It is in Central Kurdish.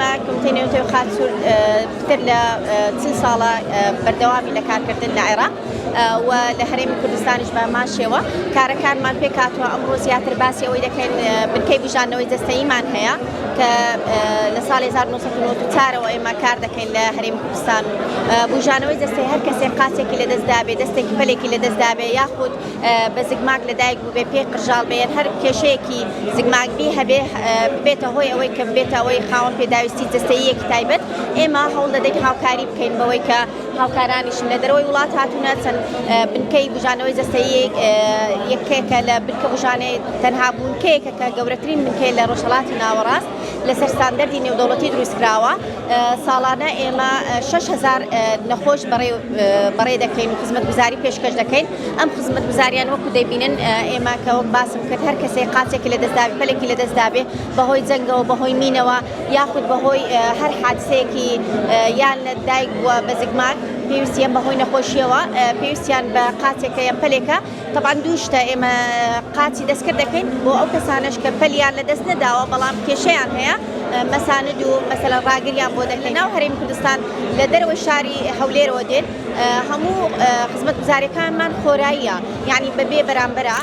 ئێمە کۆمیتەی نێونەتەوەی خاچ سوور پتر لە 40 ساڵە بەردەوامی لە کارکردن لە عێراق و لە هەرێمی کوردستانیش بە ماشێوە کارەکانمان پێ کاتوە ئەمڕۆ زیاتر باسی ئەوەی دەکەین بنکەی بژاردنەوەی جەستەییمان هەیە کە لە ساڵی 1994ەوە ئێمە کار دەکەین لە هەرێمی کوردستان بژاردنەوەی جەستەیی هەر کەسێک قاچێکی لەدەستدابێ دەستێکی پەلێکی لەدەستدابێ یاخود بە زگماک لەدایک بوو بێ پێی قژاڵ بێن هەر کێشەیەکی زگماکبی هەبێ بێتە هۆی ئەوەی کە بێتە ئەوەی خاوەن پێداویستی جەستەییەکی تایبەت ئێمە هەوڵ دەدەین هاوکاری بکەین بەوەی کە هاوکارانیشن لە دەرەوەی وڵات هاتوونە چەند بنکەی بژاردنەوەی جەستەیی یەکێکە لە بنکە بژانەی تەنها بوونکەیەکە کە گەورەترین بنکەی لە ڕۆژهەڵاتی ناوەڕاست لەسەر ستاندەردی نێودەوڵەتی دروستکراوە ساڵانە ئێمە 6,000 نەخۆش بەڕێ دەکەین و خزمەتگوزاری پێشکەش دەکەین ئەم خزمەتگوزاریان وەکو دەیبینن ئێمە کە وەک باسم کرد هەر کەسێک قاچێکی لەدەستدابێ پەلێکی لەدەستدابێ بەهۆی جەنگەوە بەهۆی مینەوە یاخود بەهۆی هەر حادسەیەکی یان لەدایک بووە بە زگماک پێویستیان بەهۆی نەخۆشیەوە پێویستیان بە قاچێکە یان پەلێکە طبعاً دوو شتە ئێمە قاچی دەستکرد دەکەین بۆ ئەو کەسانش کە پەلیان لەدەست نەداوە بەڵام کێشەیان هەیە مەساند و مەسەلەن ڕاگریان بۆ دەکەین ناو هەرێمی کوردستان لە دەرەوەی شاری هەولێرەوە دێن هەموو خزمەتگوزاریەکانمان خۆراییە یعنی بەبێ بەرامبەرە